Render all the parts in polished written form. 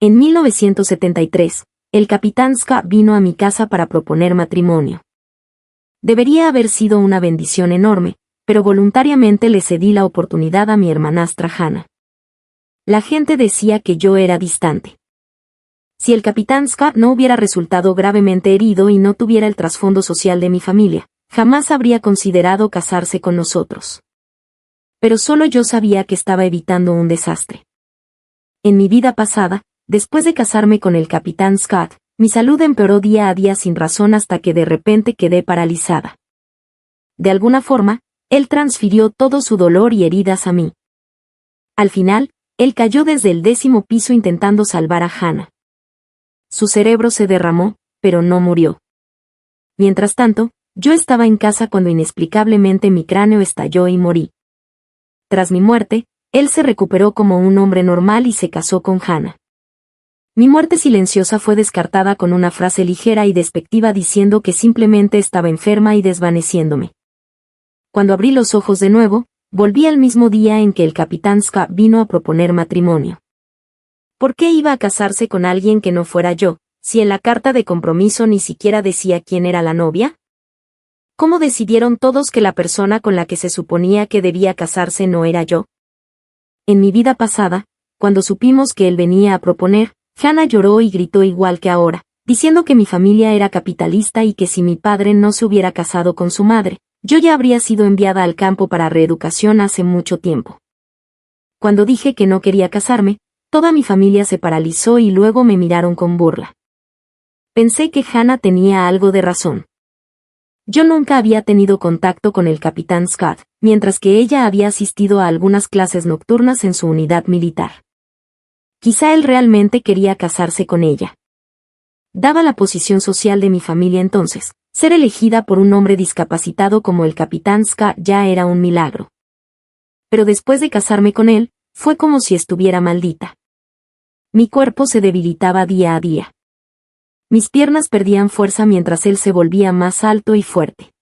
En 1973, el capitán Scott vino a mi casa para proponer matrimonio. Debería haber sido una bendición enorme, pero voluntariamente le cedí la oportunidad a mi hermanastra Hannah. La gente decía que yo era distante. Si el capitán Scott no hubiera resultado gravemente herido y no tuviera el trasfondo social de mi familia, jamás habría considerado casarse con nosotros. Pero solo yo sabía que estaba evitando un desastre. En mi vida pasada, después de casarme con el capitán Scott, mi salud empeoró día a día sin razón hasta que de repente quedé paralizada. De alguna forma, él transfirió todo su dolor y heridas a mí. Al final, él cayó desde el 10º piso intentando salvar a Hannah. Su cerebro se derramó, pero no murió. Mientras tanto, yo estaba en casa cuando inexplicablemente mi cráneo estalló y morí. Tras mi muerte, él se recuperó como un hombre normal y se casó con Hannah. Mi muerte silenciosa fue descartada con una frase ligera y despectiva diciendo que simplemente estaba enferma y desvaneciéndome. Cuando abrí los ojos de nuevo, volví al mismo día en que el capitán Scott vino a proponer matrimonio. ¿Por qué iba a casarse con alguien que no fuera yo, si en la carta de compromiso ni siquiera decía quién era la novia? ¿Cómo decidieron todos que la persona con la que se suponía que debía casarse no era yo? En mi vida pasada, cuando supimos que él venía a proponer, Hannah lloró y gritó igual que ahora, diciendo que mi familia era capitalista y que si mi padre no se hubiera casado con su madre, yo ya habría sido enviada al campo para reeducación hace mucho tiempo. Cuando dije que no quería casarme, toda mi familia se paralizó y luego me miraron con burla. Pensé que Hannah tenía algo de razón. Yo nunca había tenido contacto con el capitán Scott, mientras que ella había asistido a algunas clases nocturnas en su unidad militar. Quizá él realmente quería casarse con ella. Dada la posición social de mi familia entonces, ser elegida por un hombre discapacitado como el capitán Scott ya era un milagro. Pero después de casarme con él, fue como si estuviera maldita. Mi cuerpo se debilitaba día a día. Mis piernas perdían fuerza mientras él se volvía más alto y fuerte.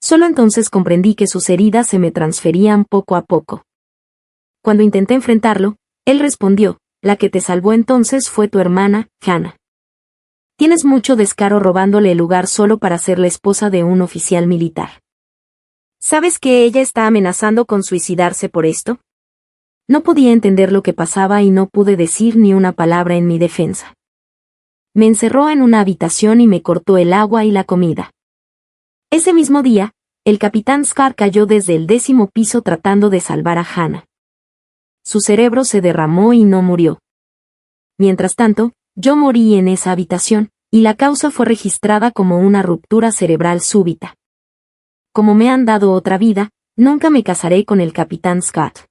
Solo entonces comprendí que sus heridas se me transferían poco a poco. Cuando intenté enfrentarlo, él respondió: la que te salvó entonces fue tu hermana, Hannah. Tienes mucho descaro robándole el lugar solo para ser la esposa de un oficial militar. ¿Sabes que ella está amenazando con suicidarse por esto? No podía entender lo que pasaba y no pude decir ni una palabra en mi defensa. Me encerró en una habitación y me cortó el agua y la comida. Ese mismo día, el capitán Scott cayó desde el 10º piso tratando de salvar a Hannah. Su cerebro se derramó y no murió. Mientras tanto, yo morí en esa habitación, y la causa fue registrada como una ruptura cerebral súbita. Como me han dado otra vida, nunca me casaré con el capitán Scott.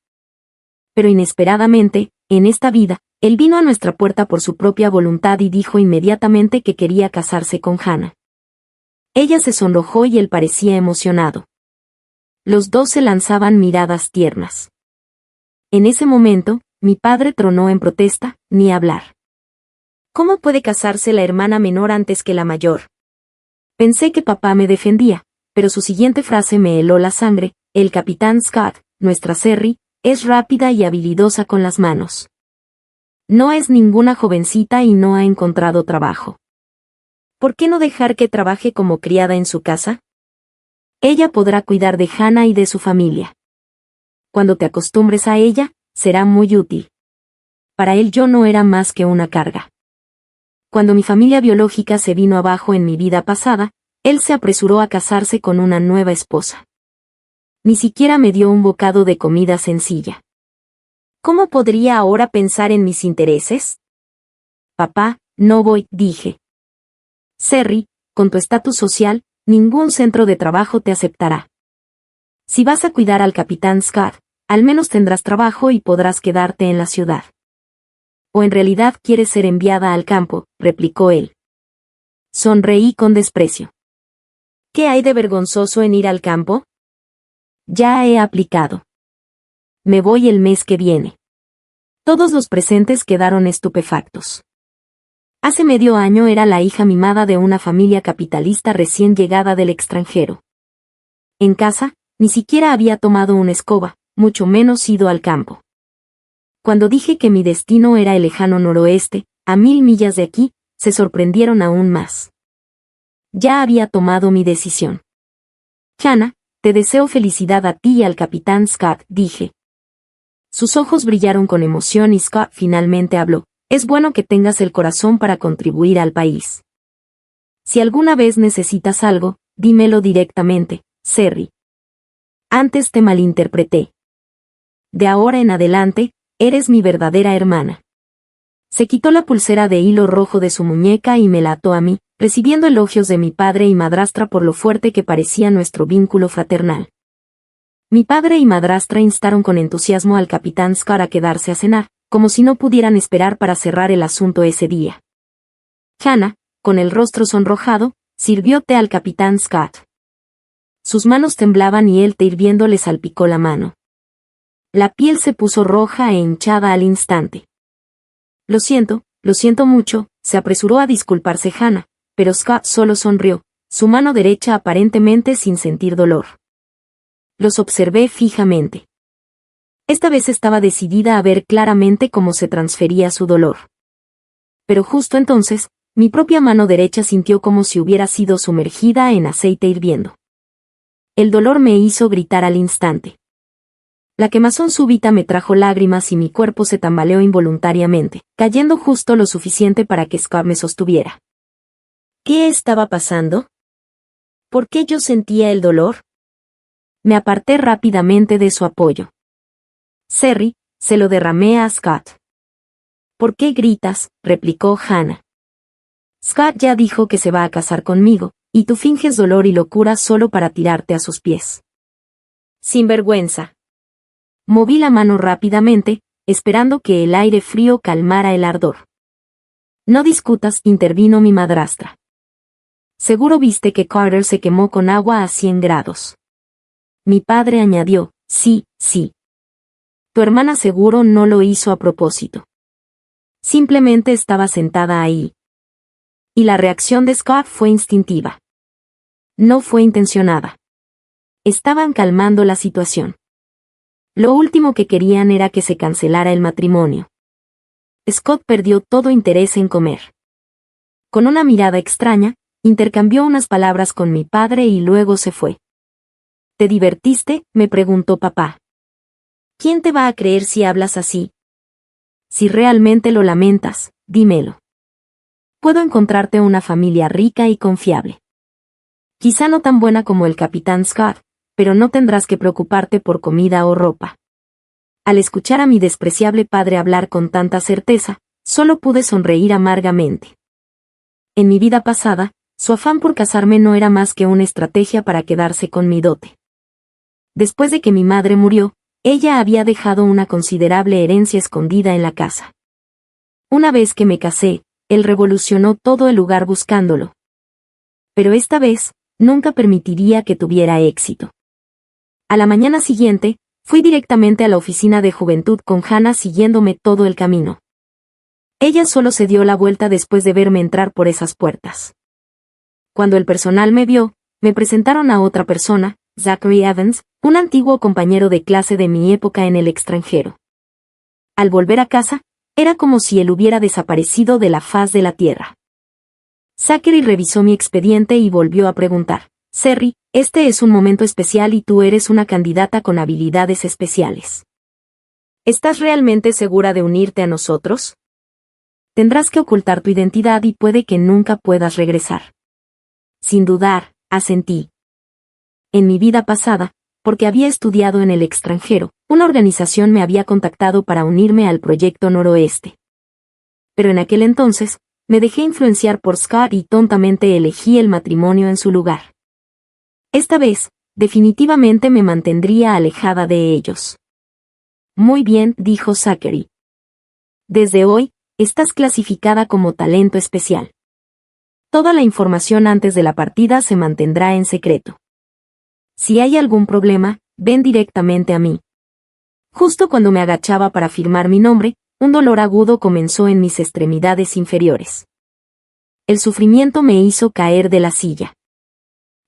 Pero inesperadamente, en esta vida, él vino a nuestra puerta por su propia voluntad y dijo inmediatamente que quería casarse con Hannah. Ella se sonrojó y él parecía emocionado. Los dos se lanzaban miradas tiernas. En ese momento, mi padre tronó en protesta: ni hablar. ¿Cómo puede casarse la hermana menor antes que la mayor? Pensé que papá me defendía, pero su siguiente frase me heló la sangre: el capitán Scott, nuestra Cerry, es rápida y habilidosa con las manos. No es ninguna jovencita y no ha encontrado trabajo. ¿Por qué no dejar que trabaje como criada en su casa? Ella podrá cuidar de Hannah y de su familia. Cuando te acostumbres a ella, será muy útil. Para él yo no era más que una carga. Cuando mi familia biológica se vino abajo en mi vida pasada, él se apresuró a casarse con una nueva esposa. Ni siquiera me dio un bocado de comida sencilla. ¿Cómo podría ahora pensar en mis intereses? Papá, no voy, dije. Cerry, con tu estatus social, ningún centro de trabajo te aceptará. Si vas a cuidar al capitán Scott, al menos tendrás trabajo y podrás quedarte en la ciudad. ¿O en realidad quieres ser enviada al campo?, replicó él. Sonreí con desprecio. ¿Qué hay de vergonzoso en ir al campo? Ya he aplicado. Me voy el mes que viene. Todos los presentes quedaron estupefactos. Hace medio año era la hija mimada de una familia capitalista recién llegada del extranjero. En casa, ni siquiera había tomado una escoba, mucho menos ido al campo. Cuando dije que mi destino era el lejano noroeste, a 1000 millas de aquí, se sorprendieron aún más. Ya había tomado mi decisión. Hannah, te deseo felicidad a ti y al capitán Scott, dije. Sus ojos brillaron con emoción y Scott finalmente habló. Es bueno que tengas el corazón para contribuir al país. Si alguna vez necesitas algo, dímelo directamente, Serry. Antes te malinterpreté. De ahora en adelante, eres mi verdadera hermana. Se quitó la pulsera de hilo rojo de su muñeca y me la ató a mí, recibiendo elogios de mi padre y madrastra por lo fuerte que parecía nuestro vínculo fraternal. Mi padre y madrastra instaron con entusiasmo al capitán Scott a quedarse a cenar, como si no pudieran esperar para cerrar el asunto ese día. Hannah, con el rostro sonrojado, sirvió té al capitán Scott. Sus manos temblaban y el té hirviendo le salpicó la mano. La piel se puso roja e hinchada al instante. Lo siento mucho, se apresuró a disculparse Hannah, pero Scott solo sonrió, su mano derecha aparentemente sin sentir dolor. Los observé fijamente. Esta vez estaba decidida a ver claramente cómo se transfería su dolor. Pero justo entonces, mi propia mano derecha sintió como si hubiera sido sumergida en aceite hirviendo. El dolor me hizo gritar al instante. La quemazón súbita me trajo lágrimas y mi cuerpo se tambaleó involuntariamente, cayendo justo lo suficiente para que Scott me sostuviera. ¿Qué estaba pasando? ¿Por qué yo sentía el dolor? Me aparté rápidamente de su apoyo. Serry, se lo derramé a Scott. ¿Por qué gritas?, replicó Hannah. Scott ya dijo que se va a casar conmigo, y tú finges dolor y locura solo para tirarte a sus pies. Sinvergüenza. Moví la mano rápidamente, esperando que el aire frío calmara el ardor. No discutas, intervino mi madrastra. Seguro viste que Carter se quemó con agua a 100 grados. Mi padre añadió, sí. Tu hermana seguro no lo hizo a propósito. Simplemente estaba sentada ahí. Y la reacción de Scott fue instintiva. No fue intencionada. Estaban calmando la situación. Lo último que querían era que se cancelara el matrimonio. Scott perdió todo interés en comer. Con una mirada extraña, intercambió unas palabras con mi padre y luego se fue. ¿Te divertiste?, me preguntó papá. ¿Quién te va a creer si hablas así? Si realmente lo lamentas, dímelo. Puedo encontrarte una familia rica y confiable. Quizá no tan buena como el capitán Scott, pero no tendrás que preocuparte por comida o ropa. Al escuchar a mi despreciable padre hablar con tanta certeza, solo pude sonreír amargamente. En mi vida pasada, su afán por casarme no era más que una estrategia para quedarse con mi dote. Después de que mi madre murió, ella había dejado una considerable herencia escondida en la casa. Una vez que me casé, él revolucionó todo el lugar buscándolo. Pero esta vez, nunca permitiría que tuviera éxito. A la mañana siguiente, fui directamente a la oficina de juventud con Hannah siguiéndome todo el camino. Ella solo se dio la vuelta después de verme entrar por esas puertas. Cuando el personal me vio, me presentaron a otra persona, Zachary Evans, un antiguo compañero de clase de mi época en el extranjero. Al volver a casa, era como si él hubiera desaparecido de la faz de la tierra. Zachary revisó mi expediente y volvió a preguntar, Serry, este es un momento especial y tú eres una candidata con habilidades especiales. ¿Estás realmente segura de unirte a nosotros? Tendrás que ocultar tu identidad y puede que nunca puedas regresar. Sin dudar, asentí. En mi vida pasada, porque había estudiado en el extranjero, una organización me había contactado para unirme al Proyecto Noroeste. Pero en aquel entonces, me dejé influenciar por Scott y tontamente elegí el matrimonio en su lugar. Esta vez, definitivamente me mantendría alejada de ellos. Muy bien, dijo Zachary. Desde hoy, estás clasificada como talento especial. Toda la información antes de la partida se mantendrá en secreto. Si hay algún problema, ven directamente a mí. Justo cuando me agachaba para firmar mi nombre, un dolor agudo comenzó en mis extremidades inferiores. El sufrimiento me hizo caer de la silla.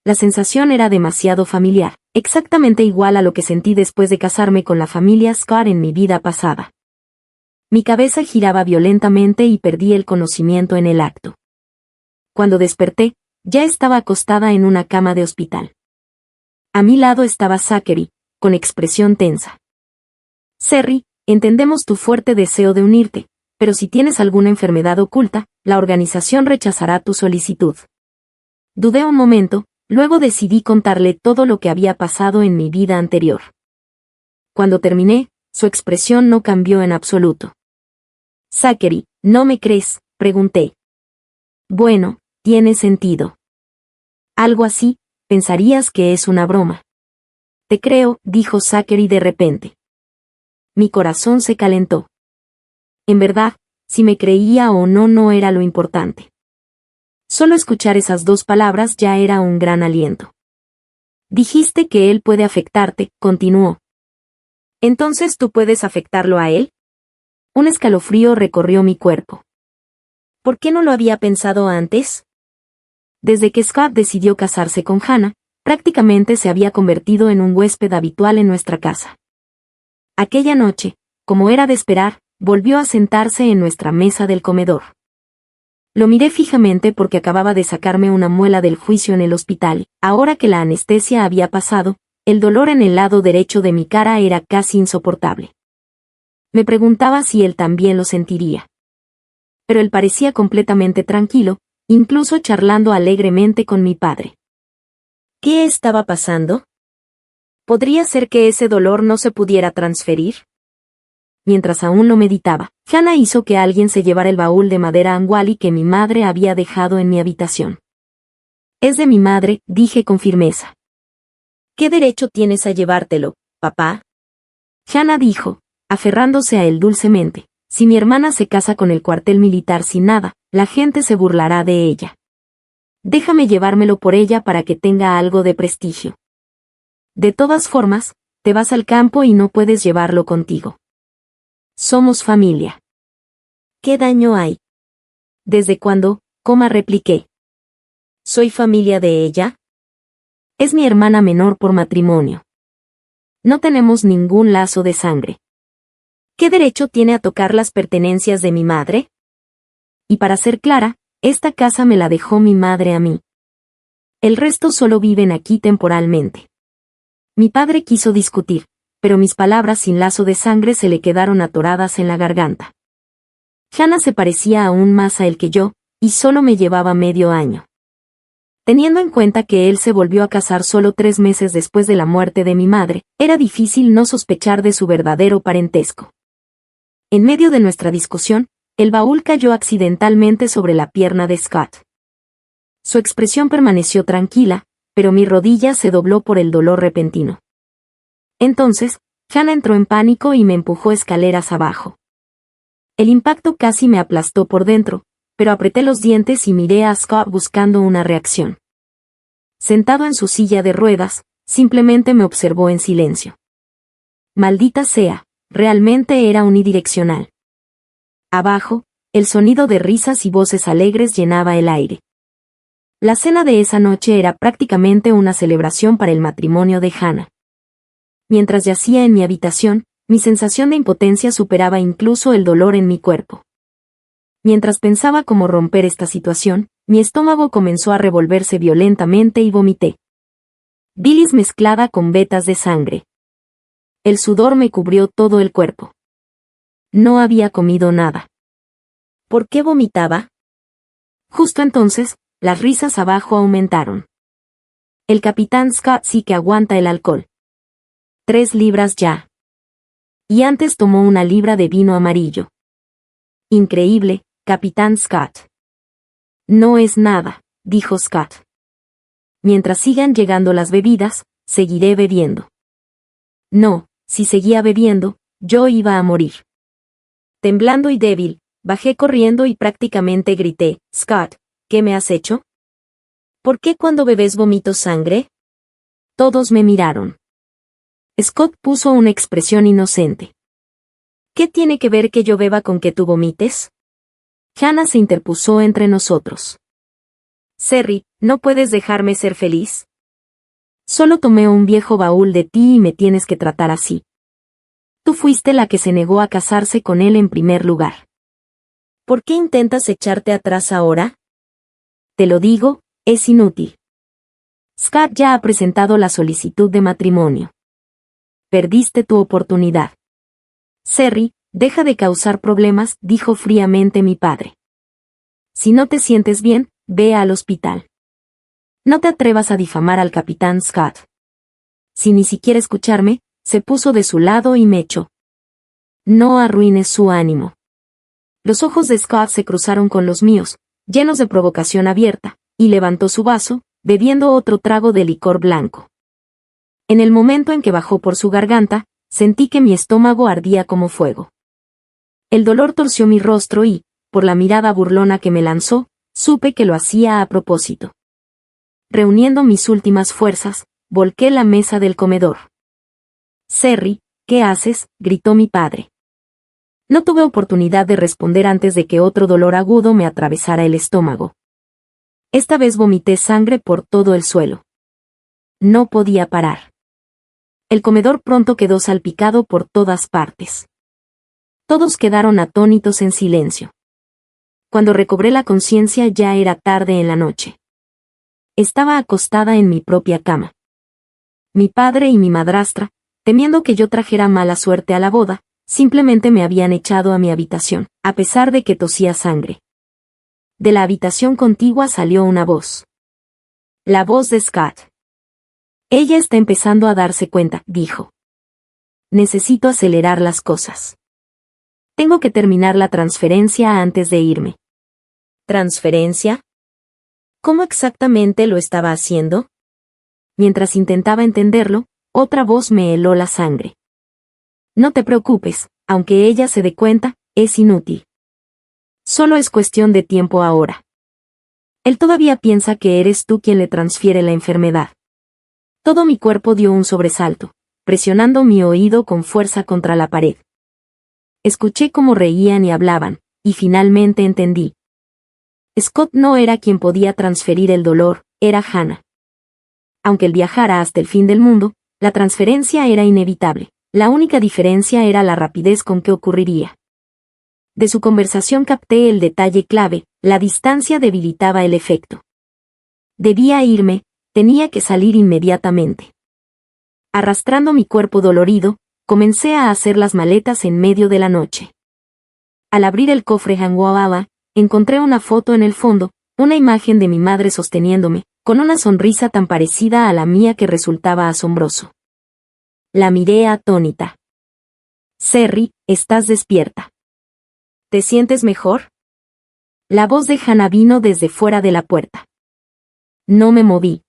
La sensación era demasiado familiar, exactamente igual a lo que sentí después de casarme con la familia Scott en mi vida pasada. Mi cabeza giraba violentamente y perdí el conocimiento en el acto. Cuando desperté, ya estaba acostada en una cama de hospital. A mi lado estaba Zachary, con expresión tensa. Serry, entendemos tu fuerte deseo de unirte, pero si tienes alguna enfermedad oculta, la organización rechazará tu solicitud. Dudé un momento, luego decidí contarle todo lo que había pasado en mi vida anterior. Cuando terminé, su expresión no cambió en absoluto. Zachary, ¿no me crees?, pregunté. Bueno, tiene sentido. Algo así, pensarías que es una broma. Te creo, dijo Zachary de repente. Mi corazón se calentó. En verdad, si me creía o no no era lo importante. Solo escuchar esas dos palabras ya era un gran aliento. Dijiste que él puede afectarte, continuó. ¿Entonces tú puedes afectarlo a él? Un escalofrío recorrió mi cuerpo. ¿Por qué no lo había pensado antes? Desde que Scott decidió casarse con Hannah, prácticamente se había convertido en un huésped habitual en nuestra casa. Aquella noche, como era de esperar, volvió a sentarse en nuestra mesa del comedor. Lo miré fijamente porque acababa de sacarme una muela del juicio en el hospital. Ahora que la anestesia había pasado, el dolor en el lado derecho de mi cara era casi insoportable. Me preguntaba si él también lo sentiría. Pero él parecía completamente tranquilo, incluso charlando alegremente con mi padre. ¿Qué estaba pasando? ¿Podría ser que ese dolor no se pudiera transferir? Mientras aún lo meditaba, Hannah hizo que alguien se llevara el baúl de madera Angwali que mi madre había dejado en mi habitación. Es de mi madre, dije con firmeza. ¿Qué derecho tienes a llevártelo, papá? Hannah dijo, aferrándose a él dulcemente. Si mi hermana se casa con el cuartel militar sin nada, la gente se burlará de ella. Déjame llevármelo por ella para que tenga algo de prestigio. De todas formas, te vas al campo y no puedes llevarlo contigo. Somos familia. ¿Qué daño hay? ¿Desde cuándo? Repliqué. ¿Soy familia de ella? Es mi hermana menor por matrimonio. No tenemos ningún lazo de sangre. ¿Qué derecho tiene a tocar las pertenencias de mi madre? Y para ser clara, esta casa me la dejó mi madre a mí. El resto solo viven aquí temporalmente. Mi padre quiso discutir, pero mis palabras sin lazo de sangre se le quedaron atoradas en la garganta. Hannah se parecía aún más a él que yo, y solo me llevaba medio año. Teniendo en cuenta que él se volvió a casar solo 3 meses después de la muerte de mi madre, era difícil no sospechar de su verdadero parentesco. En medio de nuestra discusión, el baúl cayó accidentalmente sobre la pierna de Scott. Su expresión permaneció tranquila, pero mi rodilla se dobló por el dolor repentino. Entonces, Hannah entró en pánico y me empujó escaleras abajo. El impacto casi me aplastó por dentro, pero apreté los dientes y miré a Scott buscando una reacción. Sentado en su silla de ruedas, simplemente me observó en silencio. Maldita sea, realmente era unidireccional. Abajo, el sonido de risas y voces alegres llenaba el aire. La cena de esa noche era prácticamente una celebración para el matrimonio de Hannah. Mientras yacía en mi habitación, mi sensación de impotencia superaba incluso el dolor en mi cuerpo. Mientras pensaba cómo romper esta situación, mi estómago comenzó a revolverse violentamente y vomité. Bilis mezclada con vetas de sangre. El sudor me cubrió todo el cuerpo. No había comido nada. ¿Por qué vomitaba? Justo entonces, las risas abajo aumentaron. El capitán Scott sí que aguanta el alcohol. 3 libras ya. Y antes tomó 1 libra de vino amarillo. Increíble, capitán Scott. No es nada, dijo Scott. Mientras sigan llegando las bebidas, seguiré bebiendo. No, si seguía bebiendo, yo iba a morir. Temblando y débil, bajé corriendo y prácticamente grité, Scott, ¿qué me has hecho? ¿Por qué cuando bebes vomito sangre? Todos me miraron. Scott puso una expresión inocente. ¿Qué tiene que ver que yo beba con que tú vomites? Hannah se interpuso entre nosotros. Serry, ¿no puedes dejarme ser feliz? Solo tomé un viejo baúl de ti y me tienes que tratar así. Tú fuiste la que se negó a casarse con él en primer lugar. ¿Por qué intentas echarte atrás ahora? Te lo digo, es inútil. Scott ya ha presentado la solicitud de matrimonio. Perdiste tu oportunidad. Cerry, deja de causar problemas, dijo fríamente mi padre. Si no te sientes bien, ve al hospital. No te atrevas a difamar al capitán Scott. Sin ni siquiera escucharme, se puso de su lado y me echó. No arruines su ánimo. Los ojos de Scott se cruzaron con los míos, llenos de provocación abierta, y levantó su vaso, bebiendo otro trago de licor blanco. En el momento en que bajó por su garganta, sentí que mi estómago ardía como fuego. El dolor torció mi rostro y, por la mirada burlona que me lanzó, supe que lo hacía a propósito. Reuniendo mis últimas fuerzas, volqué la mesa del comedor. Cerry, ¿qué haces?, gritó mi padre. No tuve oportunidad de responder antes de que otro dolor agudo me atravesara el estómago. Esta vez vomité sangre por todo el suelo. No podía parar. El comedor pronto quedó salpicado por todas partes. Todos quedaron atónitos en silencio. Cuando recobré la conciencia ya era tarde en la noche. Estaba acostada en mi propia cama. Mi padre y mi madrastra, temiendo que yo trajera mala suerte a la boda, simplemente me habían echado a mi habitación, a pesar de que tosía sangre. De la habitación contigua salió una voz. La voz de Scott. Ella está empezando a darse cuenta, dijo. Necesito acelerar las cosas. Tengo que terminar la transferencia antes de irme. ¿Transferencia? ¿Cómo exactamente lo estaba haciendo? Mientras intentaba entenderlo, otra voz me heló la sangre. No te preocupes, aunque ella se dé cuenta, es inútil. Solo es cuestión de tiempo ahora. Él todavía piensa que eres tú quien le transfiere la enfermedad. Todo mi cuerpo dio un sobresalto, presionando mi oído con fuerza contra la pared. Escuché cómo reían y hablaban, y finalmente entendí. Scott no era quien podía transferir el dolor, era Hannah. Aunque él viajara hasta el fin del mundo, la transferencia era inevitable. La única diferencia era la rapidez con que ocurriría. De su conversación capté el detalle clave, la distancia debilitaba el efecto. Debía irme, tenía que salir inmediatamente. Arrastrando mi cuerpo dolorido, comencé a hacer las maletas en medio de la noche. Al abrir el cofre Hanwaba, encontré una foto en el fondo, una imagen de mi madre sosteniéndome, con una sonrisa tan parecida a la mía que resultaba asombroso. La miré atónita. Cerry, estás despierta. ¿Te sientes mejor? La voz de Hannah vino desde fuera de la puerta. No me moví.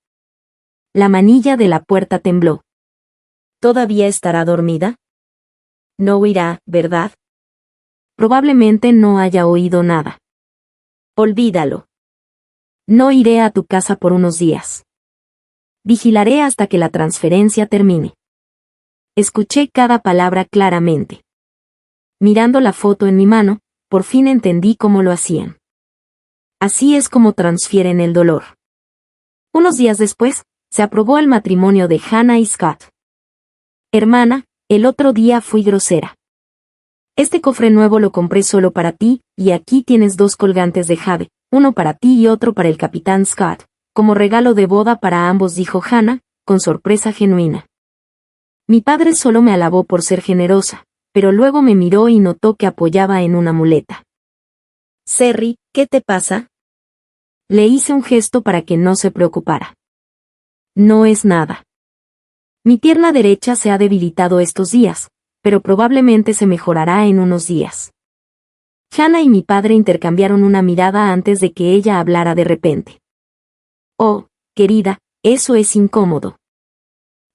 La manilla de la puerta tembló. ¿Todavía estará dormida? No oirá, ¿verdad? Probablemente no haya oído nada. Olvídalo. No iré a tu casa por unos días. Vigilaré hasta que la transferencia termine. Escuché cada palabra claramente. Mirando la foto en mi mano, por fin entendí cómo lo hacían. Así es como transfieren el dolor. Unos días después, se aprobó el matrimonio de Hannah y Scott. Hermana, el otro día fui grosera. Este cofre nuevo lo compré solo para ti, y aquí tienes 2 colgantes de jade, uno para ti y otro para el capitán Scott, como regalo de boda para ambos, dijo Hannah, con sorpresa genuina. Mi padre solo me alabó por ser generosa, pero luego me miró y notó que apoyaba en una muleta. Cerry, ¿qué te pasa? Le hice un gesto para que no se preocupara. No es nada. Mi pierna derecha se ha debilitado estos días, pero probablemente se mejorará en unos días. Hannah y mi padre intercambiaron una mirada antes de que ella hablara de repente. Oh, querida, eso es incómodo.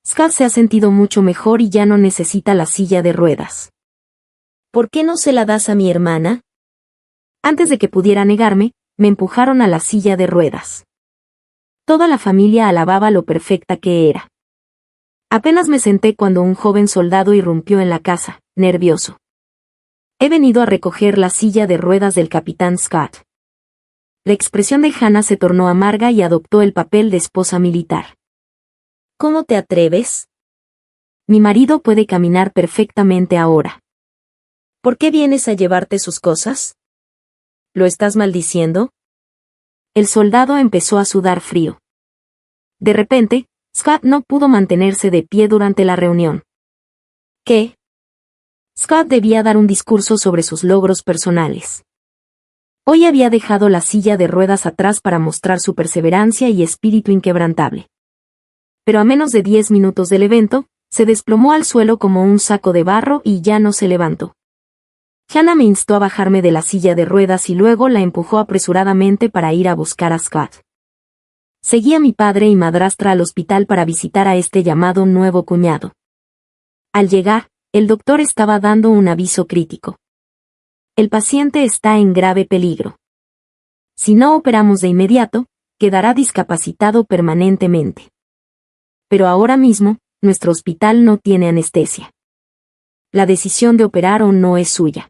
Scott se ha sentido mucho mejor y ya no necesita la silla de ruedas. ¿Por qué no se la das a mi hermana? Antes de que pudiera negarme, me empujaron a la silla de ruedas. Toda la familia alababa lo perfecta que era. Apenas me senté cuando un joven soldado irrumpió en la casa, nervioso. He venido a recoger la silla de ruedas del capitán Scott. La expresión de Hannah se tornó amarga y adoptó el papel de esposa militar. ¿Cómo te atreves? Mi marido puede caminar perfectamente ahora. ¿Por qué vienes a llevarte sus cosas? ¿Lo estás maldiciendo? El soldado empezó a sudar frío. De repente, Scott no pudo mantenerse de pie durante la reunión. ¿Qué? Scott debía dar un discurso sobre sus logros personales. Hoy había dejado la silla de ruedas atrás para mostrar su perseverancia y espíritu inquebrantable. Pero a menos de 10 minutos del evento, se desplomó al suelo como un saco de barro y ya no se levantó. Hannah me instó a bajarme de la silla de ruedas y luego la empujó apresuradamente para ir a buscar a Scott. Seguí a mi padre y madrastra al hospital para visitar a este llamado nuevo cuñado. Al llegar, el doctor estaba dando un aviso crítico. El paciente está en grave peligro. Si no operamos de inmediato, quedará discapacitado permanentemente. Pero ahora mismo, nuestro hospital no tiene anestesia. La decisión de operar o no es suya.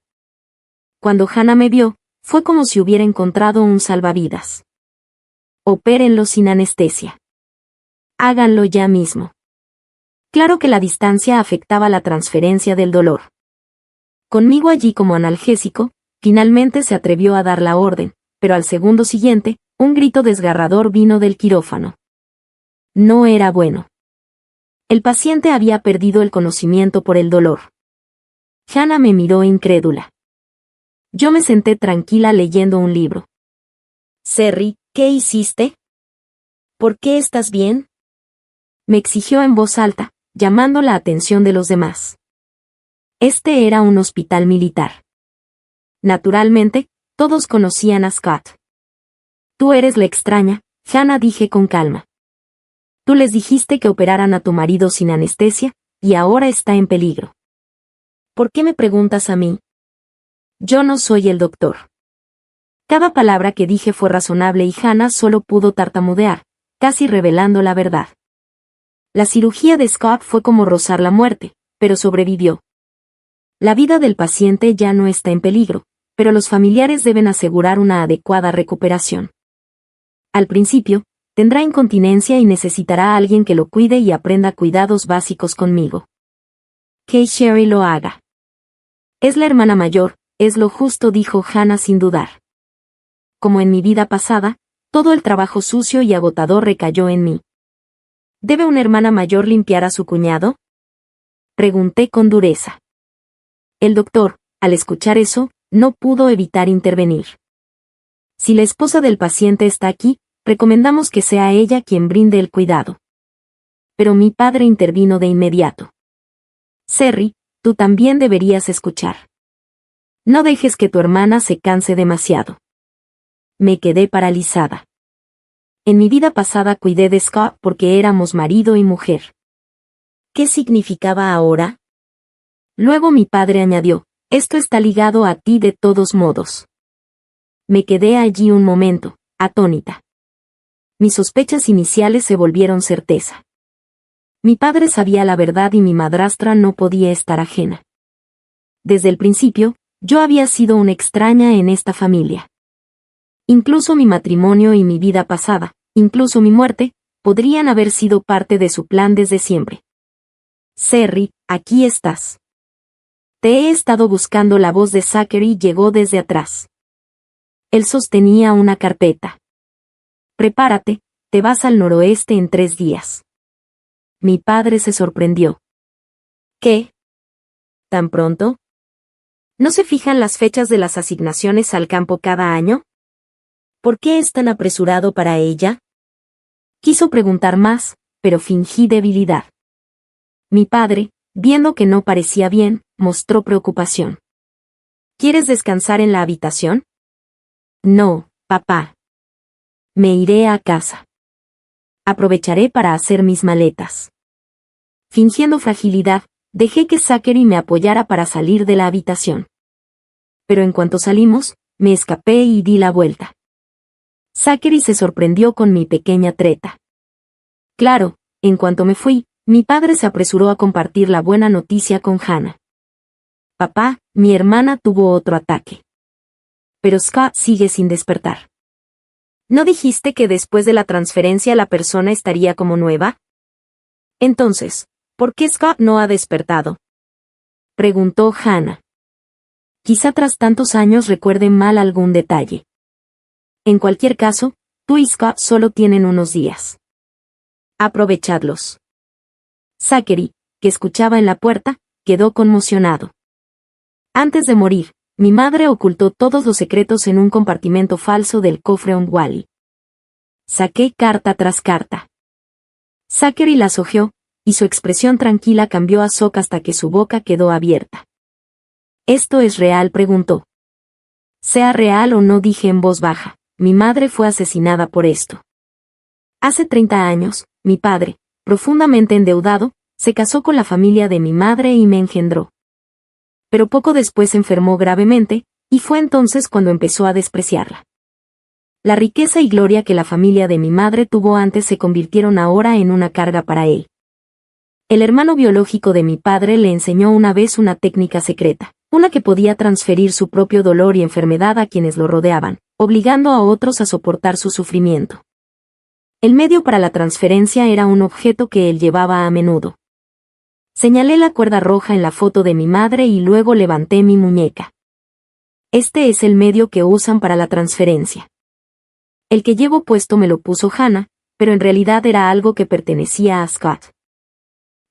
Cuando Hannah me vio, fue como si hubiera encontrado un salvavidas. Opérenlo sin anestesia. Háganlo ya mismo. Claro que la distancia afectaba la transferencia del dolor. Conmigo allí como analgésico, finalmente se atrevió a dar la orden, pero al segundo siguiente, un grito desgarrador vino del quirófano. No era bueno. El paciente había perdido el conocimiento por el dolor. Hannah me miró incrédula. Yo me senté tranquila leyendo un libro. Serry, ¿qué hiciste? ¿Por qué estás bien? Me exigió en voz alta, llamando la atención de los demás. Este era un hospital militar. Naturalmente, todos conocían a Scott. Tú eres la extraña, Hannah, dije con calma. Tú les dijiste que operaran a tu marido sin anestesia, y ahora está en peligro. ¿Por qué me preguntas a mí? Yo no soy el doctor. Cada palabra que dije fue razonable y Hannah solo pudo tartamudear, casi revelando la verdad. La cirugía de Scott fue como rozar la muerte, pero sobrevivió. La vida del paciente ya no está en peligro, pero los familiares deben asegurar una adecuada recuperación. Al principio, tendrá incontinencia y necesitará a alguien que lo cuide y aprenda cuidados básicos conmigo. Que Sherry lo haga. Es la hermana mayor, es lo justo, dijo Hannah sin dudar. Como en mi vida pasada, todo el trabajo sucio y agotador recayó en mí. ¿Debe una hermana mayor limpiar a su cuñado? Pregunté con dureza. El doctor, al escuchar eso, no pudo evitar intervenir. Si la esposa del paciente está aquí, recomendamos que sea ella quien brinde el cuidado. Pero mi padre intervino de inmediato. Serry, tú también deberías escuchar. No dejes que tu hermana se canse demasiado. Me quedé paralizada. En mi vida pasada cuidé de Scott porque éramos marido y mujer. ¿Qué significaba ahora? Luego mi padre añadió, esto está ligado a ti de todos modos. Me quedé allí un momento, atónita. Mis sospechas iniciales se volvieron certeza. Mi padre sabía la verdad y mi madrastra no podía estar ajena. Desde el principio, yo había sido una extraña en esta familia. Incluso mi matrimonio y mi vida pasada, incluso mi muerte, podrían haber sido parte de su plan desde siempre. Serry, aquí estás. Te he estado buscando. La voz de Zachary llegó desde atrás. Él sostenía una carpeta. Prepárate, te vas al noroeste en 3 días. Mi padre se sorprendió. ¿Qué? ¿Tan pronto? ¿No se fijan las fechas de las asignaciones al campo cada año? ¿Por qué es tan apresurado para ella? Quiso preguntar más, pero fingí debilidad. Mi padre, viendo que no parecía bien, mostró preocupación. ¿Quieres descansar en la habitación? No, papá. Me iré a casa. Aprovecharé para hacer mis maletas. Fingiendo fragilidad, dejé que Zachary me apoyara para salir de la habitación. Pero en cuanto salimos, me escapé y di la vuelta. Zachary se sorprendió con mi pequeña treta. Claro, en cuanto me fui, mi padre se apresuró a compartir la buena noticia con Hannah. Papá, mi hermana tuvo otro ataque. Pero Scott sigue sin despertar. ¿No dijiste que después de la transferencia la persona estaría como nueva? Entonces, ¿Por qué Scott no ha despertado?, preguntó Hannah. Quizá tras tantos años recuerde mal algún detalle. En cualquier caso, tú y Scott solo tienen unos días. Aprovechadlos. Zachary, que escuchaba en la puerta, quedó conmocionado. Antes de morir, mi madre ocultó todos los secretos en un compartimento falso del cofre Aunt Wally. Saqué carta tras carta. Zachary las hojeó, y su expresión tranquila cambió a shock hasta que su boca quedó abierta. ¿Esto es real?, preguntó. Sea real o no, dije en voz baja, mi madre fue asesinada por esto. Hace 30 años, mi padre, profundamente endeudado, se casó con la familia de mi madre y me engendró. Pero poco después enfermó gravemente, y fue entonces cuando empezó a despreciarla. La riqueza y gloria que la familia de mi madre tuvo antes se convirtieron ahora en una carga para él. El hermano biológico de mi padre le enseñó una vez una técnica secreta, una que podía transferir su propio dolor y enfermedad a quienes lo rodeaban, obligando a otros a soportar su sufrimiento. El medio para la transferencia era un objeto que él llevaba a menudo. Señalé la cuerda roja en la foto de mi madre y luego levanté mi muñeca. Este es el medio que usan para la transferencia. El que llevo puesto me lo puso Hannah, pero en realidad era algo que pertenecía a Scott.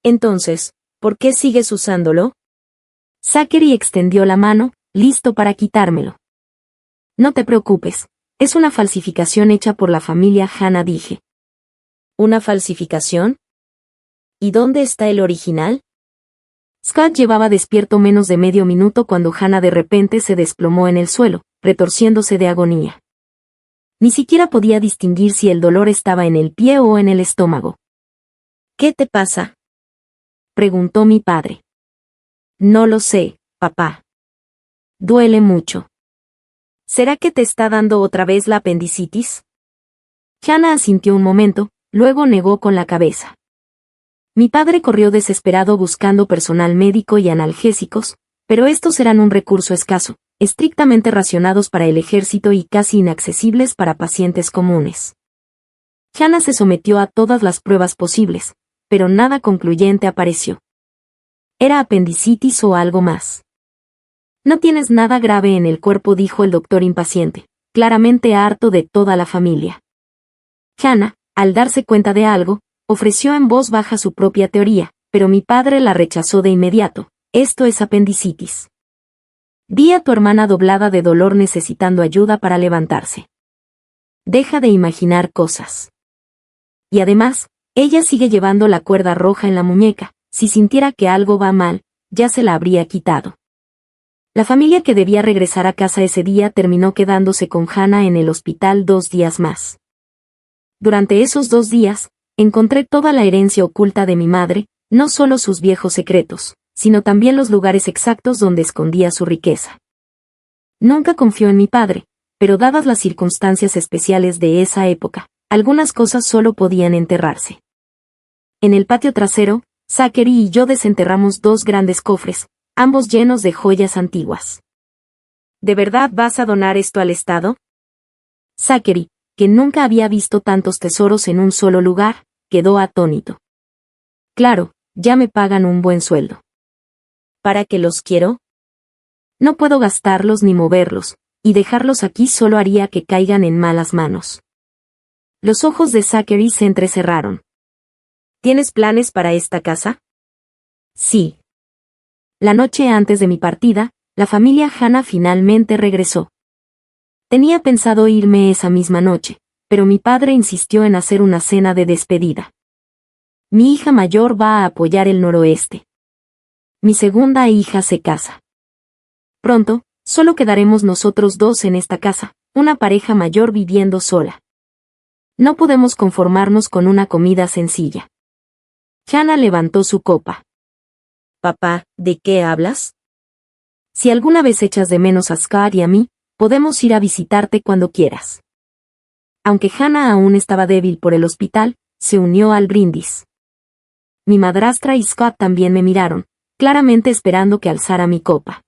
Entonces, ¿por qué sigues usándolo? Zachary extendió la mano, listo para quitármelo. No te preocupes, es una falsificación hecha por la familia Hannah, dije. ¿Una falsificación? ¿Y dónde está el original? Scott llevaba despierto menos de medio minuto cuando Hannah de repente se desplomó en el suelo, retorciéndose de agonía. Ni siquiera podía distinguir si el dolor estaba en el pie o en el estómago. ¿Qué te pasa?, preguntó mi padre. No lo sé, papá. Duele mucho. ¿Será que te está dando otra vez la apendicitis? Hannah asintió un momento, luego negó con la cabeza. Mi padre corrió desesperado buscando personal médico y analgésicos, pero estos eran un recurso escaso, estrictamente racionados para el ejército y casi inaccesibles para pacientes comunes. Hannah se sometió a todas las pruebas posibles, pero nada concluyente apareció. ¿Era apendicitis o algo más? No tienes nada grave en el cuerpo, dijo el doctor impaciente, claramente harto de toda la familia. Hannah, al darse cuenta de algo, ofreció en voz baja su propia teoría, pero mi padre la rechazó de inmediato. Esto es apendicitis. Vi a tu hermana doblada de dolor necesitando ayuda para levantarse. Deja de imaginar cosas. Y además, ella sigue llevando la cuerda roja en la muñeca. Si sintiera que algo va mal, ya se la habría quitado. La familia que debía regresar a casa ese día terminó quedándose con Hannah en el hospital 2 días más. Durante esos 2 días, encontré toda la herencia oculta de mi madre, no solo sus viejos secretos, sino también los lugares exactos donde escondía su riqueza. Nunca confió en mi padre, pero dadas las circunstancias especiales de esa época, algunas cosas solo podían enterrarse. En el patio trasero, Zachary y yo desenterramos 2 grandes cofres, ambos llenos de joyas antiguas. ¿De verdad vas a donar esto al Estado? Zachary, que nunca había visto tantos tesoros en un solo lugar, quedó atónito. Claro, ya me pagan un buen sueldo. ¿Para qué los quiero? No puedo gastarlos ni moverlos, y dejarlos aquí solo haría que caigan en malas manos. Los ojos de Zachary se entrecerraron. ¿Tienes planes para esta casa? Sí. La noche antes de mi partida, la familia Hannah finalmente regresó. Tenía pensado irme esa misma noche, pero mi padre insistió en hacer una cena de despedida. Mi hija mayor va a apoyar el noroeste. Mi segunda hija se casa. Pronto, solo quedaremos nosotros 2 en esta casa, una pareja mayor viviendo sola. No podemos conformarnos con una comida sencilla. Hannah levantó su copa. Papá, ¿de qué hablas? Si alguna vez echas de menos a Scott y a mí, podemos ir a visitarte cuando quieras. Aunque Hannah aún estaba débil por el hospital, se unió al brindis. Mi madrastra y Scott también me miraron, claramente esperando que alzara mi copa.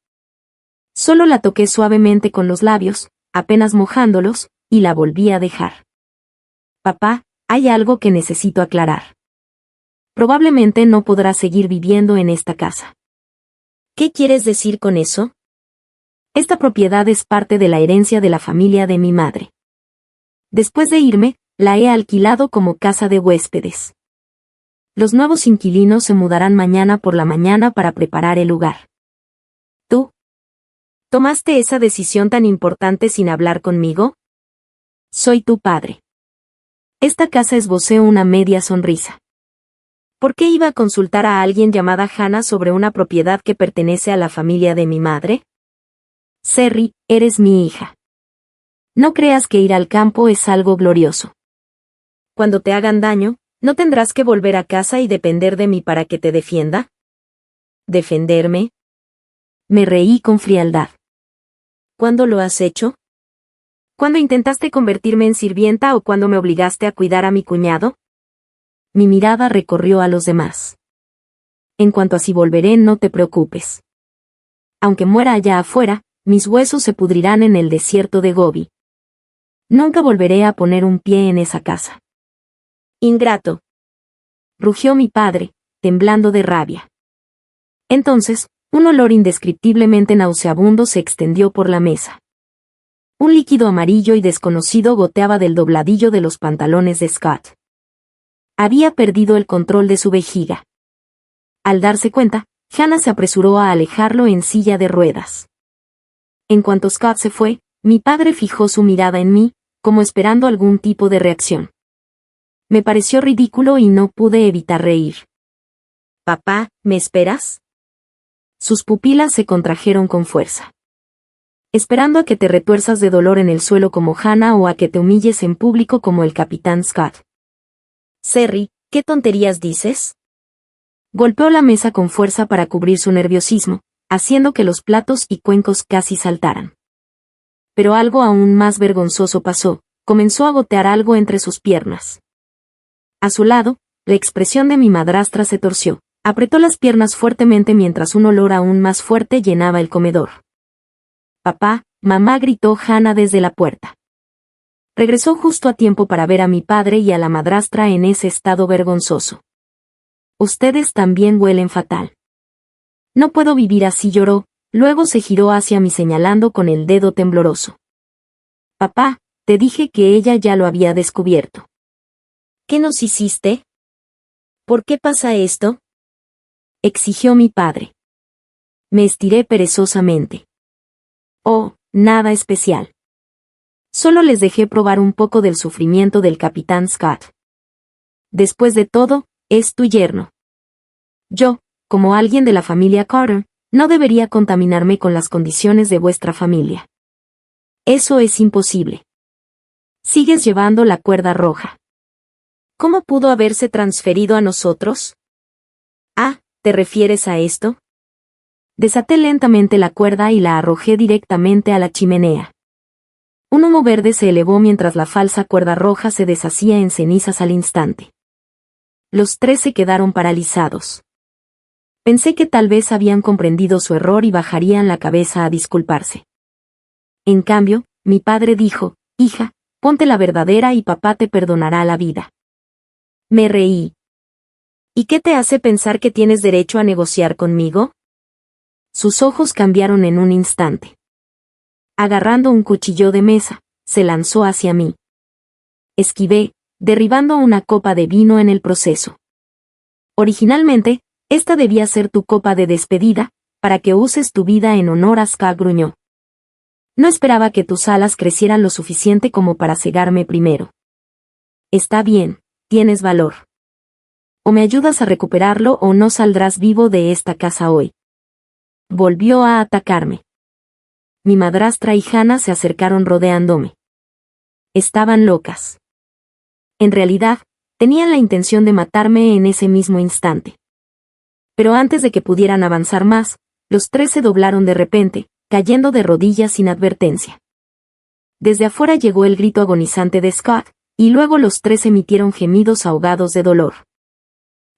Solo la toqué suavemente con los labios, apenas mojándolos, y la volví a dejar. Papá, hay algo que necesito aclarar. probablemente no podrás seguir viviendo en esta casa. ¿Qué quieres decir con eso? Esta propiedad es parte de la herencia de la familia de mi madre. Después de irme, la he alquilado como casa de huéspedes. Los nuevos inquilinos se mudarán mañana por la mañana para preparar el lugar. ¿Tú? ¿Tomaste esa decisión tan importante sin hablar conmigo? Soy tu padre. Esta casa esboceó una media sonrisa. ¿Por qué iba a consultar a alguien llamada Hannah sobre una propiedad que pertenece a la familia de mi madre? Cerry, eres mi hija. No creas que ir al campo es algo glorioso. Cuando te hagan daño, ¿no tendrás que volver a casa y depender de mí para que te defienda? ¿Defenderme? Me reí con frialdad. ¿Cuándo lo has hecho? ¿Cuándo intentaste convertirme en sirvienta o cuando me obligaste a cuidar a mi cuñado? Mi mirada recorrió a los demás. En cuanto a si volveré, no te preocupes. Aunque muera allá afuera, mis huesos se pudrirán en el desierto de Gobi. Nunca volveré a poner un pie en esa casa. Ingrato. Rugió mi padre, temblando de rabia. Entonces, un olor indescriptiblemente nauseabundo se extendió por la mesa. Un líquido amarillo y desconocido goteaba del dobladillo de los pantalones de Scott. Había perdido el control de su vejiga. Al darse cuenta, Hannah se apresuró a alejarlo en silla de ruedas. En cuanto Scott se fue, mi padre fijó su mirada en mí, como esperando algún tipo de reacción. Me pareció ridículo y no pude evitar reír. «Papá, ¿me esperas?» Sus pupilas se contrajeron con fuerza. «¿Esperando a que te retuerzas de dolor en el suelo como Hannah o a que te humilles en público como el capitán Scott?» «Cerry, ¿qué tonterías dices?» Golpeó la mesa con fuerza para cubrir su nerviosismo, haciendo que los platos y cuencos casi saltaran. Pero algo aún más vergonzoso pasó, comenzó a gotear algo entre sus piernas. A su lado, la expresión de mi madrastra se torció, apretó las piernas fuertemente mientras un olor aún más fuerte llenaba el comedor. «Papá, mamá», gritó Hannah desde la puerta. Regresó justo a tiempo para ver a mi padre y a la madrastra en ese estado vergonzoso. «Ustedes también huelen fatal». «No puedo vivir así», lloró, luego se giró hacia mí señalando con el dedo tembloroso. «Papá, te dije que ella ya lo había descubierto». «¿Qué nos hiciste? ¿Por qué pasa esto?», exigió mi padre. Me estiré perezosamente. «Oh, nada especial. Solo les dejé probar un poco del sufrimiento del capitán Scott. Después de todo, es tu yerno. Yo, como alguien de la familia Carter, no debería contaminarme con las condiciones de vuestra familia. Eso es imposible. Sigues llevando la cuerda roja. ¿Cómo pudo haberse transferido a nosotros? Ah, ¿te refieres a esto?» Desaté lentamente la cuerda y la arrojé directamente a la chimenea. Un humo verde se elevó mientras la falsa cuerda roja se deshacía en cenizas al instante. Los tres se quedaron paralizados. Pensé que tal vez habían comprendido su error y bajarían la cabeza a disculparse. En cambio, mi padre dijo: «Hija, ponte la verdadera y papá te perdonará la vida». Me reí. «¿Y qué te hace pensar que tienes derecho a negociar conmigo?». Sus ojos cambiaron en un instante. Agarrando un cuchillo de mesa, se lanzó hacia mí. Esquivé, derribando una copa de vino en el proceso. «Originalmente, esta debía ser tu copa de despedida, para que uses tu vida en honor a Ska», gruñó. «No esperaba que tus alas crecieran lo suficiente como para cegarme primero». «Está bien, tienes valor. O me ayudas a recuperarlo o no saldrás vivo de esta casa hoy». Volvió a atacarme. Mi madrastra y Hannah se acercaron rodeándome. Estaban locas. En realidad, tenían la intención de matarme en ese mismo instante. Pero antes de que pudieran avanzar más, los tres se doblaron de repente, cayendo de rodillas sin advertencia. Desde afuera llegó el grito agonizante de Scott, y luego los tres emitieron gemidos ahogados de dolor.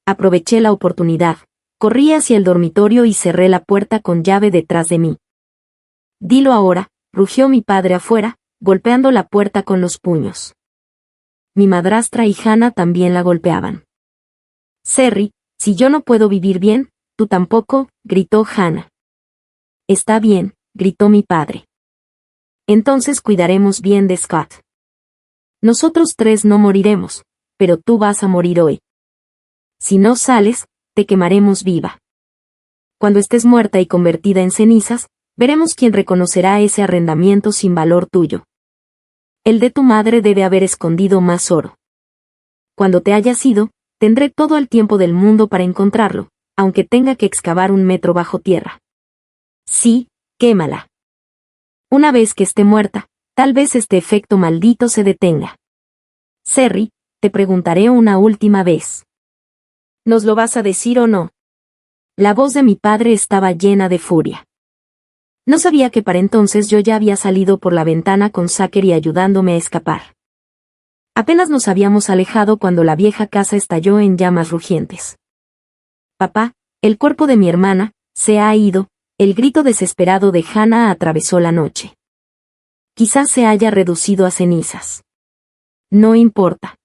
Aproveché la oportunidad, corrí hacia el dormitorio y cerré la puerta con llave detrás de mí. «Dilo ahora», rugió mi padre afuera, golpeando la puerta con los puños. Mi madrastra y Hannah también la golpeaban. Zerry, si yo no puedo vivir bien, tú tampoco, gritó Hannah. Está bien, gritó mi padre. Entonces cuidaremos bien de Scott. Nosotros tres no moriremos, pero tú vas a morir hoy. Si no sales, te quemaremos viva. Cuando estés muerta y convertida en cenizas, veremos quién reconocerá ese arrendamiento sin valor tuyo. El de tu madre debe haber escondido más oro. Cuando te hayas ido, tendré todo el tiempo del mundo para encontrarlo, aunque tenga que excavar 1 metro bajo tierra. Sí, quémala. Una vez que esté muerta, tal vez este efecto maldito se detenga. Zerry, te preguntaré una última vez. ¿Nos lo vas a decir o no? La voz de mi padre estaba llena de furia. No sabía que para entonces yo ya había salido por la ventana con Zachary ayudándome a escapar. Apenas nos habíamos alejado cuando la vieja casa estalló en llamas rugientes. Papá, el cuerpo de mi hermana, se ha ido, el grito desesperado de Hannah atravesó la noche. Quizás se haya reducido a cenizas. No importa.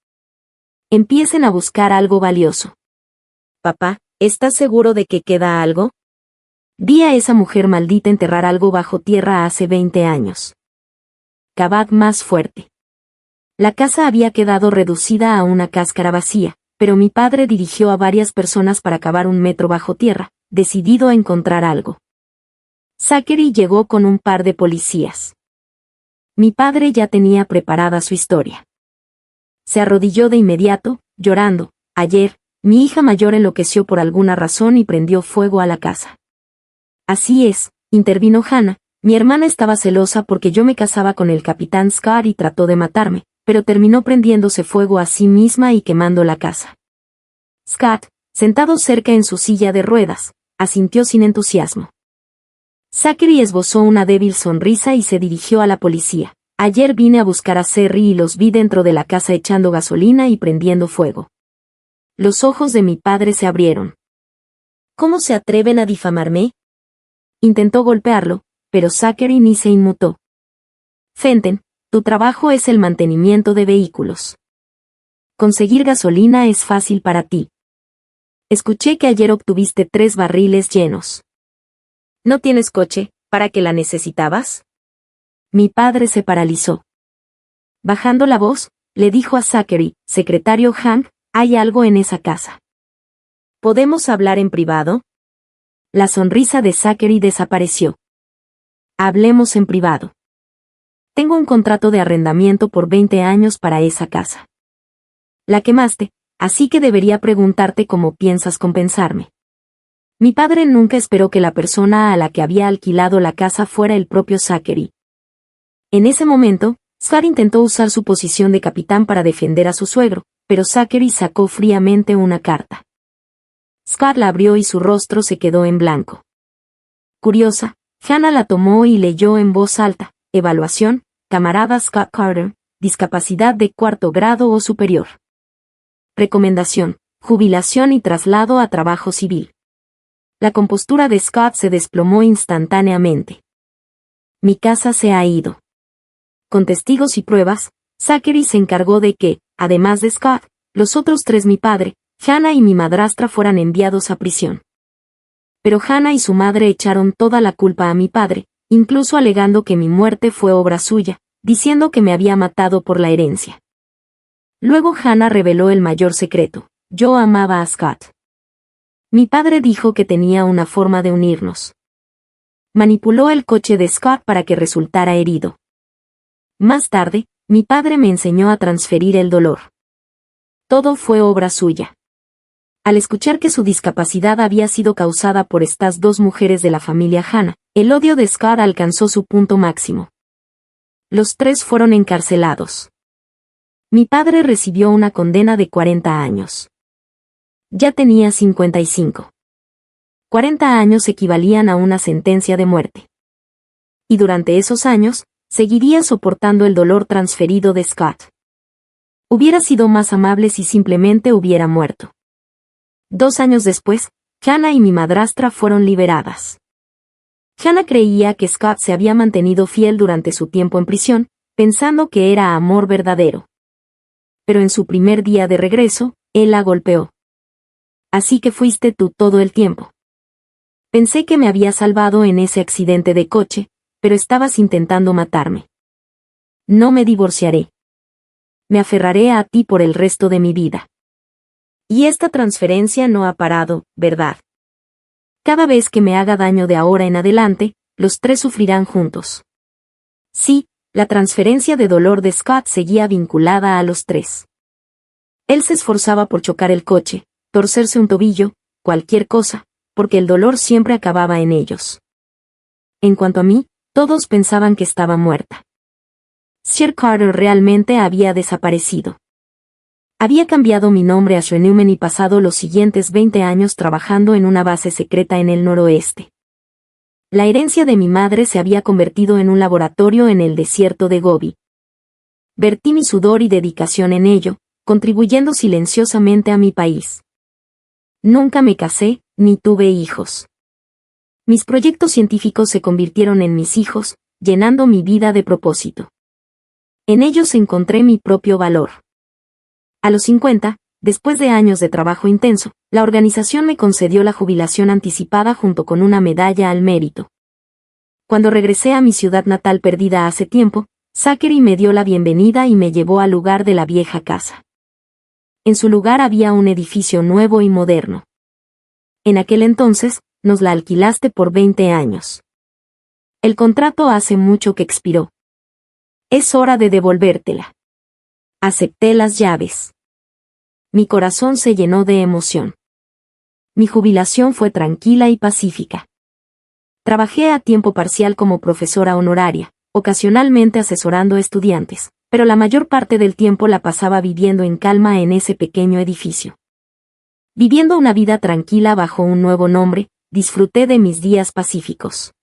Empiecen a buscar algo valioso. Papá, ¿estás seguro de que queda algo? Vi a esa mujer maldita enterrar algo bajo tierra hace 20 años. Cavad más fuerte. La casa había quedado reducida a una cáscara vacía, pero mi padre dirigió a varias personas para cavar 1 metro bajo tierra, decidido a encontrar algo. Zachary llegó con un par de policías. Mi padre ya tenía preparada su historia. Se arrodilló de inmediato, llorando. Ayer, mi hija mayor enloqueció por alguna razón y prendió fuego a la casa. Así es, intervino Hannah, mi hermana estaba celosa porque yo me casaba con el capitán Scott y trató de matarme, pero terminó prendiéndose fuego a sí misma y quemando la casa. Scott, sentado cerca en su silla de ruedas, asintió sin entusiasmo. Zachary esbozó una débil sonrisa y se dirigió a la policía. Ayer vine a buscar a Zerry y los vi dentro de la casa echando gasolina y prendiendo fuego. Los ojos de mi padre se abrieron. ¿Cómo se atreven a difamarme? Intentó golpearlo, pero Zachary ni se inmutó. Fenton, tu trabajo es el mantenimiento de vehículos. Conseguir gasolina es fácil para ti. Escuché que ayer obtuviste 3 barriles llenos. ¿No tienes coche, para qué la necesitabas? Mi padre se paralizó. Bajando la voz, le dijo a Zachary, secretario Hank, hay algo en esa casa. ¿Podemos hablar en privado? La sonrisa de Zachary desapareció. Hablemos en privado. Tengo un contrato de arrendamiento por 20 años para esa casa. La quemaste, así que debería preguntarte cómo piensas compensarme. Mi padre nunca esperó que la persona a la que había alquilado la casa fuera el propio Zachary. En ese momento, Scott intentó usar su posición de capitán para defender a su suegro, pero Zachary sacó fríamente una carta. Scott la abrió y su rostro se quedó en blanco. Curiosa, Hannah la tomó y leyó en voz alta, evaluación, camarada Scott Carter, discapacidad de 4º grado o superior. Recomendación, jubilación y traslado a trabajo civil. La compostura de Scott se desplomó instantáneamente. Mi casa se ha ido. Con testigos y pruebas, Zachary se encargó de que, además de Scott, los otros 3, mi padre, Hannah y mi madrastra, fueran enviados a prisión. Pero Hannah y su madre echaron toda la culpa a mi padre, incluso alegando que mi muerte fue obra suya, diciendo que me había matado por la herencia. Luego Hannah reveló el mayor secreto: yo amaba a Scott. Mi padre dijo que tenía una forma de unirnos. Manipuló el coche de Scott para que resultara herido. Más tarde, mi padre me enseñó a transferir el dolor. Todo fue obra suya. Al escuchar que su discapacidad había sido causada por estas 2 mujeres de la familia Hannah, el odio de Scott alcanzó su punto máximo. Los 3 fueron encarcelados. Mi padre recibió una condena de 40 años. Ya tenía 55. 40 años equivalían a una sentencia de muerte. Y durante esos años, seguiría soportando el dolor transferido de Scott. Hubiera sido más amable si simplemente hubiera muerto. 2 años después, Hannah y mi madrastra fueron liberadas. Hannah creía que Scott se había mantenido fiel durante su tiempo en prisión, pensando que era amor verdadero. Pero en su primer día de regreso, él la golpeó. Así que fuiste tú todo el tiempo. Pensé que me había salvado en ese accidente de coche, pero estabas intentando matarme. No me divorciaré. Me aferraré a ti por el resto de mi vida. Y esta transferencia no ha parado, ¿verdad? Cada vez que me haga daño de ahora en adelante, los tres sufrirán juntos. Sí, la transferencia de dolor de Scott seguía vinculada a los tres. Él se esforzaba por chocar el coche, torcerse un tobillo, cualquier cosa, porque el dolor siempre acababa en ellos. En cuanto a mí, todos pensaban que estaba muerta. Sir Carter realmente había desaparecido. Había cambiado mi nombre a Schweinemann y pasado los siguientes 20 años trabajando en una base secreta en el noroeste. La herencia de mi madre se había convertido en un laboratorio en el desierto de Gobi. Vertí mi sudor y dedicación en ello, contribuyendo silenciosamente a mi país. Nunca me casé, ni tuve hijos. Mis proyectos científicos se convirtieron en mis hijos, llenando mi vida de propósito. En ellos encontré mi propio valor. A los 50, después de años de trabajo intenso, la organización me concedió la jubilación anticipada junto con una medalla al mérito. Cuando regresé a mi ciudad natal perdida hace tiempo, Zachary me dio la bienvenida y me llevó al lugar de la vieja casa. En su lugar había un edificio nuevo y moderno. En aquel entonces, nos la alquilaste por 20 años. El contrato hace mucho que expiró. Es hora de devolvértela. Acepté las llaves. Mi corazón se llenó de emoción. Mi jubilación fue tranquila y pacífica. Trabajé a tiempo parcial como profesora honoraria, ocasionalmente asesorando estudiantes, pero la mayor parte del tiempo la pasaba viviendo en calma en ese pequeño edificio. Viviendo una vida tranquila bajo un nuevo nombre, disfruté de mis días pacíficos.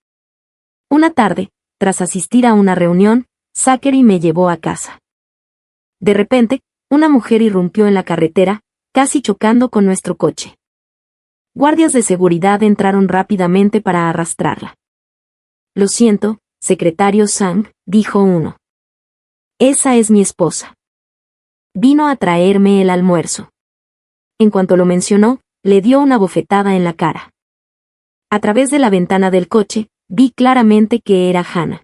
Una tarde, tras asistir a una reunión, Zachary me llevó a casa. De repente, una mujer irrumpió en la carretera, casi chocando con nuestro coche. Guardias de seguridad entraron rápidamente para arrastrarla. Lo siento, secretario Sang, dijo uno. Esa es mi esposa. Vino a traerme el almuerzo. En cuanto lo mencionó, le dio una bofetada en la cara. A través de la ventana del coche, vi claramente que era Hannah.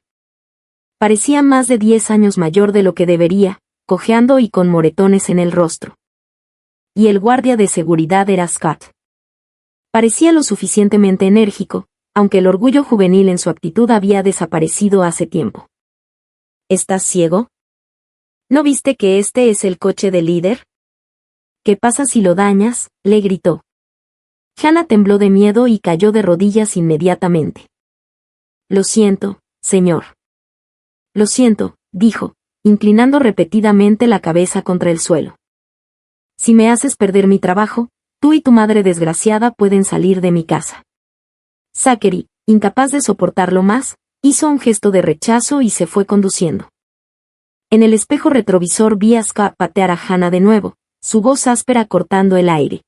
Parecía más de 10 años mayor de lo que debería, cojeando y con moretones en el rostro. Y el guardia de seguridad era Scott. Parecía lo suficientemente enérgico, aunque el orgullo juvenil en su actitud había desaparecido hace tiempo. ¿Estás ciego? ¿No viste que este es el coche del líder? ¿Qué pasa si lo dañas?, le gritó. Hannah tembló de miedo y cayó de rodillas inmediatamente. Lo siento, señor. Lo siento, dijo, inclinando repetidamente la cabeza contra el suelo. Si me haces perder mi trabajo, tú y tu madre desgraciada pueden salir de mi casa. Zachary, incapaz de soportarlo más, hizo un gesto de rechazo y se fue conduciendo. En el espejo retrovisor vi a Scott patear a Hannah de nuevo, su voz áspera cortando el aire.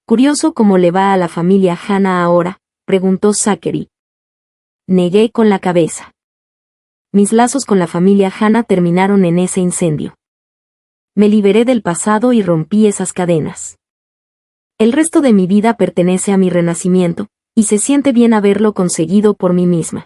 Curioso cómo le va a la familia Hannah ahora, preguntó Zachary. Negué con la cabeza. Mis lazos con la familia Hannah terminaron en ese incendio. Me liberé del pasado y rompí esas cadenas. El resto de mi vida pertenece a mi renacimiento, y se siente bien haberlo conseguido por mí misma.